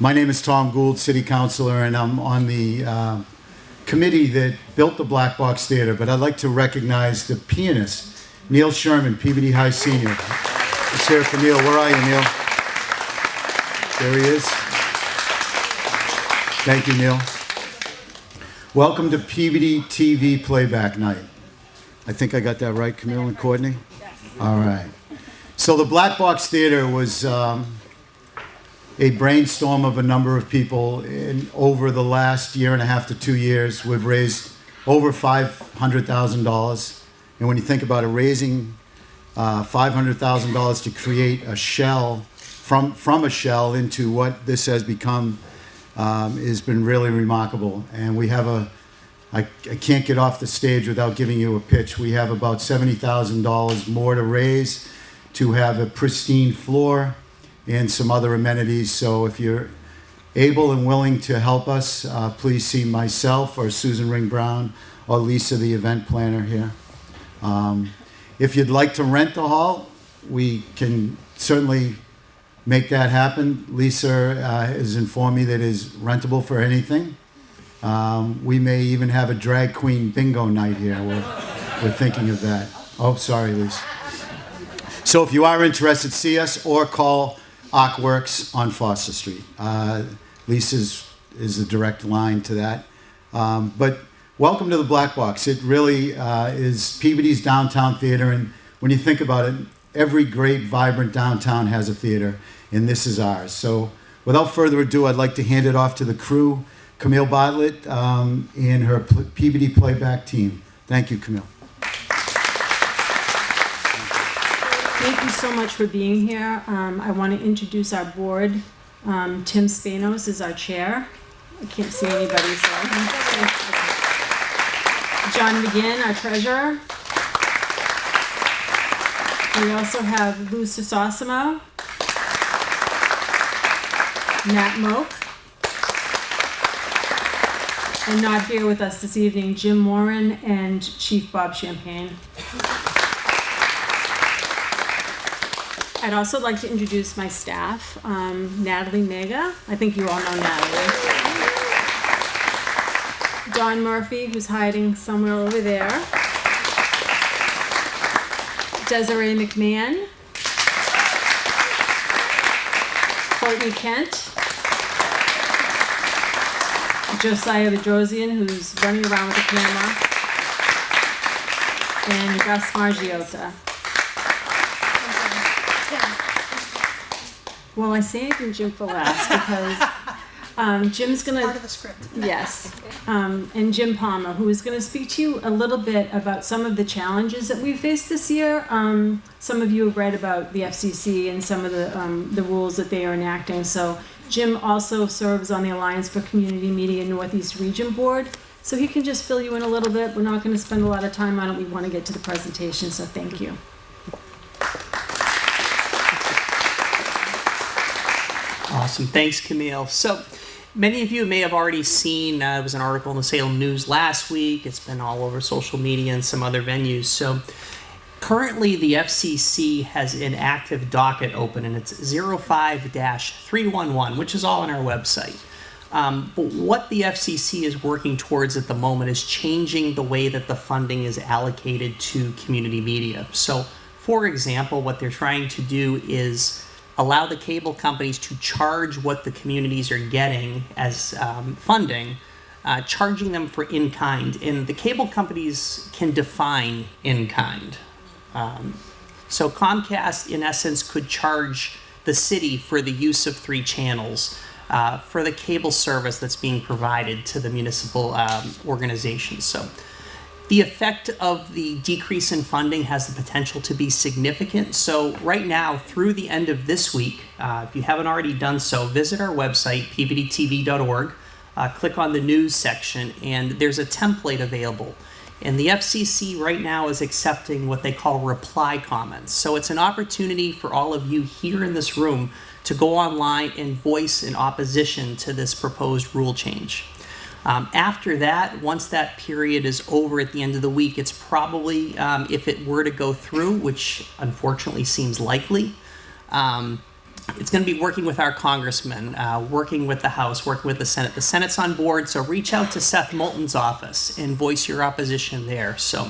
My name is Tom Gould, City Councilor, and I'm on the committee that built the Black Box Theater, but I'd like to recognize the pianist, Neil Sherman, Peabody High Senior. Let's hear it for Neil. Where are you, Neil? There he is. Thank you, Neil. Welcome to Peabody TV Playback Night. I think I got that right, Camille and Courtney? Yes. All right. So the Black Box Theater was a brainstorm of a number of people. And over the last year and a half to 2 years, we've raised over $500,000. And when you think about it, raising $500,000 to create a shell, from a shell into what this has become, has been really remarkable. And we have I can't get off the stage without giving you a pitch. We have about $70,000 more to raise to have a pristine floor and some other amenities. So if you're able and willing to help us, please see myself or Susan Ring Brown or Lisa, the event planner here. If you'd like to rent the hall, we can certainly make that happen. Lisa has informed me that it is rentable for anything. We may even have a drag queen bingo night here. We're thinking of that. Oh, sorry, Lisa. So if you are interested, see us or call Arcworks on Foster Street. Lisa's is the direct line to that. But welcome to the Black Box. It really is Peabody's downtown theater, and when you think about it, every great, vibrant downtown has a theater, and this is ours. So without further ado, I'd like to hand it off to the crew, Camille Bartlett and her Peabody Playback team. Thank you, Camille. Thank you so much for being here. I want to introduce our board. Tim Spanos is our chair. I can't see anybody, so. John McGinn, our treasurer. We also have Lou Sosimo, Nat Moak, and not here with us this evening, Jim Warren and Chief Bob Champagne. I'd also like to introduce my staff, Natalie Mega. I think you all know Natalie. Don Murphy, who's hiding somewhere over there. Desiree McMahon. Courtney Kent. Josiah Bedrosian, who's running around with the camera. And Gus Margiota. Well, I saved Jim for last because Jim's going to... Part of the script. Yes. And Jim Palmer, who is going to speak to you a little bit about some of the challenges that we've faced this year. Some of you have read about the FCC and some of the rules that they are enacting. So Jim also serves on the Alliance for Community Media Northeast Region Board. So he can just fill you in a little bit. We're not going to spend a lot of time on it. We want to get to the presentation, so thank you. Awesome. Thanks, Camille. So many of you may have already seen, there was an article in the Salem News last week. It's been all over social media and some other venues. So currently the FCC has an active docket open, and it's 05-311, which is all on our website. But what the FCC is working towards at the moment is changing the way that the funding is allocated to community media. So, for example, what they're trying to do is allow the cable companies to charge what the communities are getting as funding, charging them for in-kind. And the cable companies can define in-kind. So Comcast, in essence, could charge the city for the use of 3 channels, for the cable service that's being provided to the municipal organizations. So the effect of the decrease in funding has the potential to be significant. So right now, through the end of this week, if you haven't already done so, visit our website, peabodytv.org, click on the news section, and there's a template available. And the FCC right now is accepting what they call reply comments. So it's an opportunity for all of you here in this room to go online and voice an opposition to this proposed rule change. After that, once that period is over at the end of the week, it's probably, if it were to go through, which unfortunately seems likely, It's going to be working with our congressmen, working with the House, working with the Senate. The Senate's on board, so reach out to Seth Moulton's office and voice your opposition there. So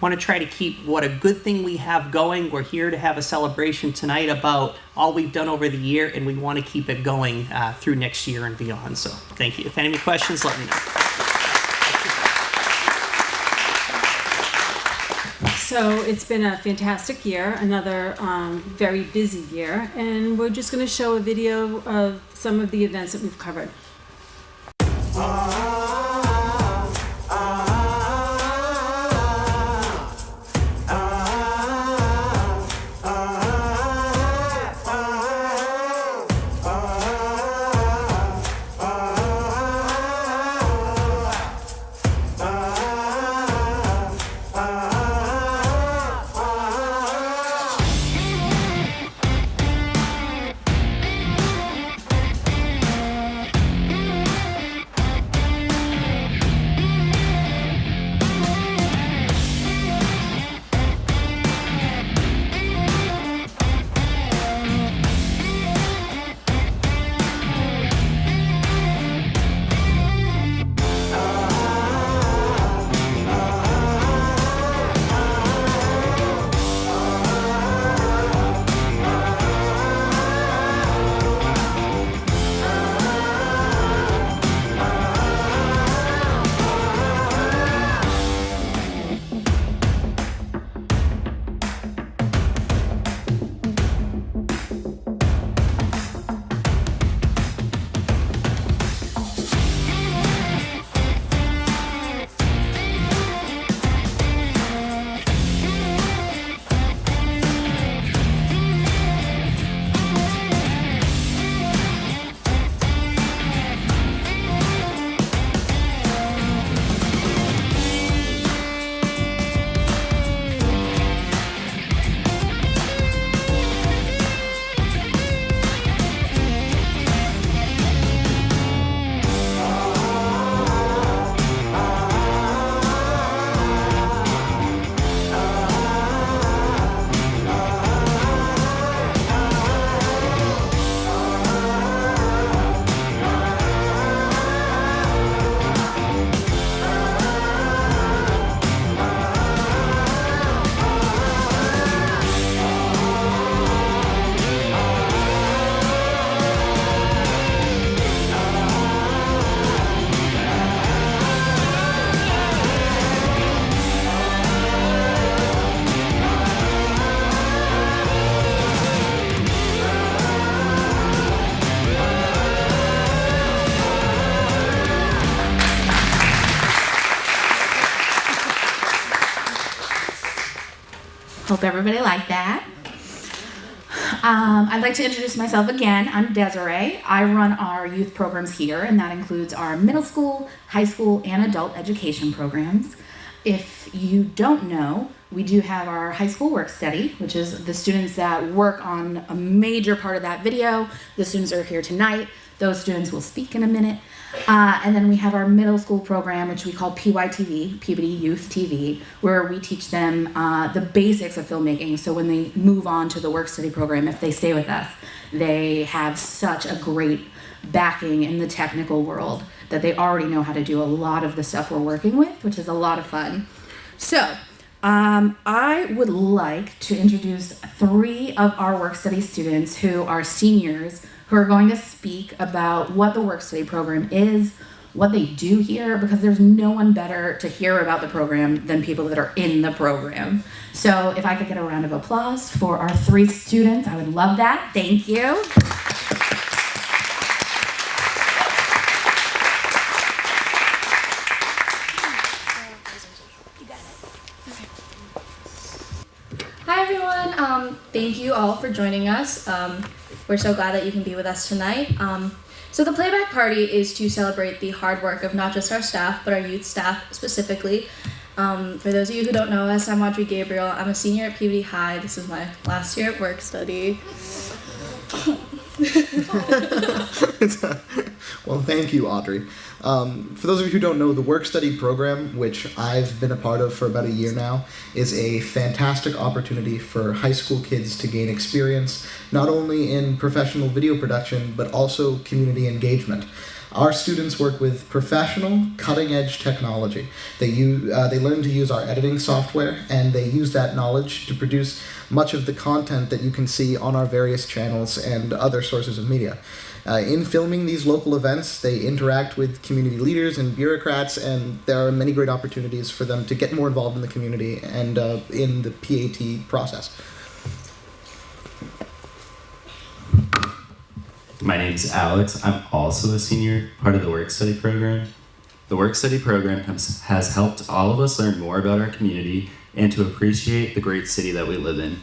want to try to keep what a good thing we have going. We're here to have a celebration tonight about all we've done over the year, and we want to keep it going through next year and beyond. So thank you. If any questions, let me know. So it's been a fantastic year, another very busy year, and we're just going to show a video of some of the events that we've covered. Hope everybody liked that. I'd like to introduce myself again. I'm Desiree. I run our youth programs here, and that includes our middle school, high school, and adult education programs. If you don't know, we do have our high school work study, which is the students that work on a major part of that video. The students are here tonight. Those students will speak in a minute. And then we have our middle school program, which we call PYTV, Peabody Youth TV, where we teach them the basics of filmmaking. So when they move on to the work study program, if they stay with us, they have such a great backing in the technical world that they already know how to do a lot of the stuff we're working with, which is a lot of fun. So I would like to introduce 3 of our work study students who are seniors who are going to speak about what the work study program is, what they do here, because there's no one better to hear about the program than people that are in the program. So if I could get a round of applause for our 3 students, I would love that. Thank you. Hi everyone, thank you all for joining us. We're so glad that you can be with us tonight. So the Playback Party is to celebrate the hard work of not just our staff, but our youth staff specifically. For those of you who don't know us, I'm Audrey Gabriel. I'm a senior at Peabody High. This is my last year at work study. Well, thank you, Audrey. For those of you who don't know, the Work Study program, which I've been a part of for about a year now, is a fantastic opportunity for high school kids to gain experience, not only in professional video production, but also community engagement. Our students work with professional, cutting-edge technology. They learn to use our editing software, and they use that knowledge to produce much of the content that you can see on our various channels and other sources of media. In filming these local events, they interact with community leaders and bureaucrats, and there are many great opportunities for them to get more involved in the community and in the PAT process. My name is Alex. I'm also a senior, part of the Work Study program. The Work Study program has helped all of us learn more about our community and to appreciate the great city that we live in.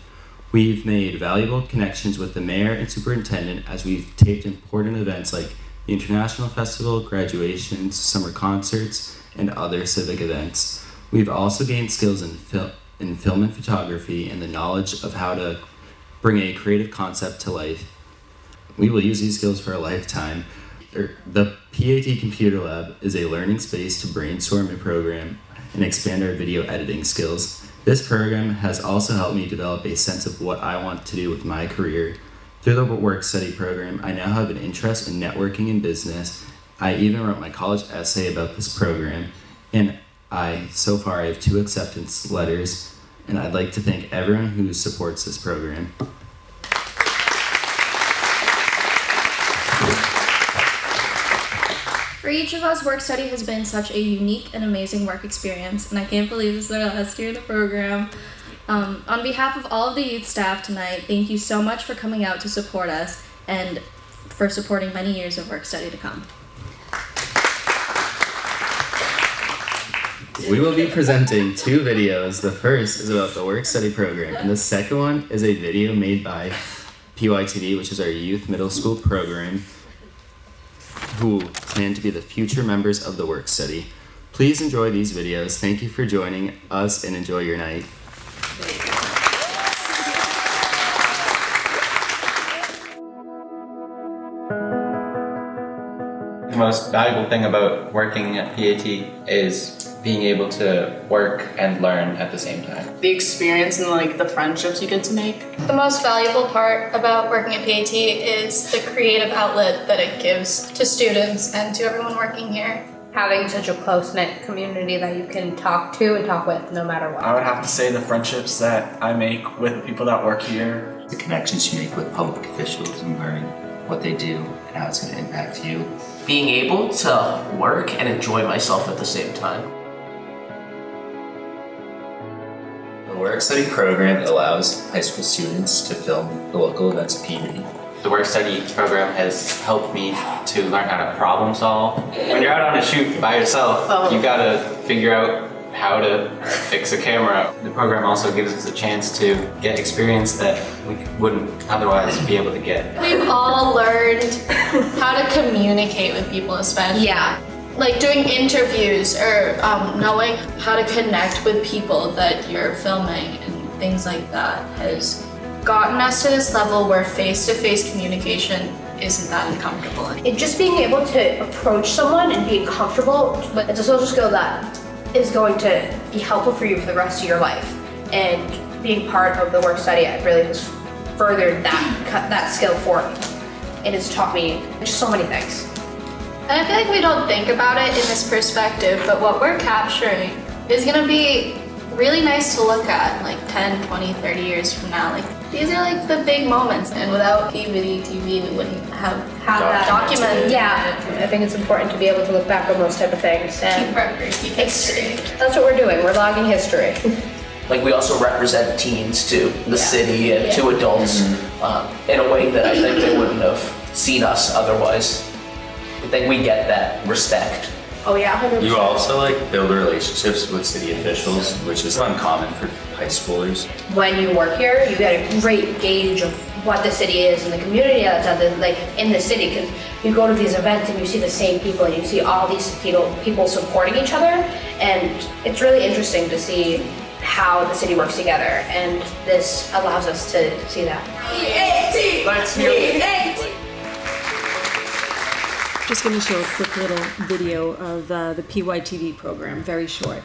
We've made valuable connections with the mayor and superintendent as we've taped important events like the International Festival, graduations, summer concerts, and other civic events. We've also gained skills in film and photography and the knowledge of how to bring a creative concept to life. We will use these skills for a lifetime. The PAT Computer Lab is a learning space to brainstorm and program and expand our video editing skills. This program has also helped me develop a sense of what I want to do with my career. Through the Work Study program, I now have an interest in networking and business. I even wrote my college essay about this program, and so far I have 2 acceptance letters, and I'd like to thank everyone who supports this program. For each of us, Work Study has been such a unique and amazing work experience, and I can't believe this is our last year of the program. On behalf of all of the youth staff tonight, thank you so much for coming out to support us and for supporting many years of Work Study to come. We will be presenting 2 videos. The first is about the Work Study program, and the second one is a video made by PYTD, which is our youth middle school program, who plan to be the future members of the Work Study. Please enjoy these videos. Thank you for joining us and enjoy your night. The most valuable thing about working at PAT is being able to work and learn at the same time. The experience and like the friendships you get to make. The most valuable part about working at PAT is the creative outlet that it gives to students and to everyone working here. Having such a close-knit community that you can talk to and talk with no matter what. I would have to say the friendships that I make with the people that work here. The connections you make with public officials and learning what they do and how it's going to impact you. Being able to work and enjoy myself at the same time. The Work Study program allows high school students to film the local events of Peabody. The Work Study program has helped me to learn how to problem solve. When you're out on a shoot by yourself, you gotta figure out how to fix a camera. The program also gives us a chance to get experience that we wouldn't otherwise be able to get. We've all learned how to communicate with people, especially. Yeah. Like doing interviews or knowing how to connect with people that you're filming and things like that has gotten us to this level where face-to-face communication isn't that uncomfortable. And just being able to approach someone and being comfortable, but it's a social skill that is going to be helpful for you for the rest of your life. And being part of the Work Study, it really has furthered that skill for me. It has taught me just so many things. And I feel like we don't think about it in this perspective, but what we're capturing is gonna be really nice to look at like 10, 20, 30 years from now. Like these are like the big moments, and without Peabody TV, we wouldn't have that documented. Yeah, I think it's important to be able to look back on those type of things. Keep record, keep history. That's what we're doing, we're logging history. Like we also represent teens to the city and to adults in a way that I think they wouldn't have seen us otherwise. I think we get that respect. Oh yeah, 100%. You also build relationships with city officials, which is uncommon for high schoolers. When you work here, you get a great gauge of what the city is and the community that's in the city, because you go to these events and you see the same people and you see all these people supporting each other, and it's really interesting to see how the city works together, and this allows us to see that. Let's hear it. Just going to show a quick little video of the PYTV program, very short.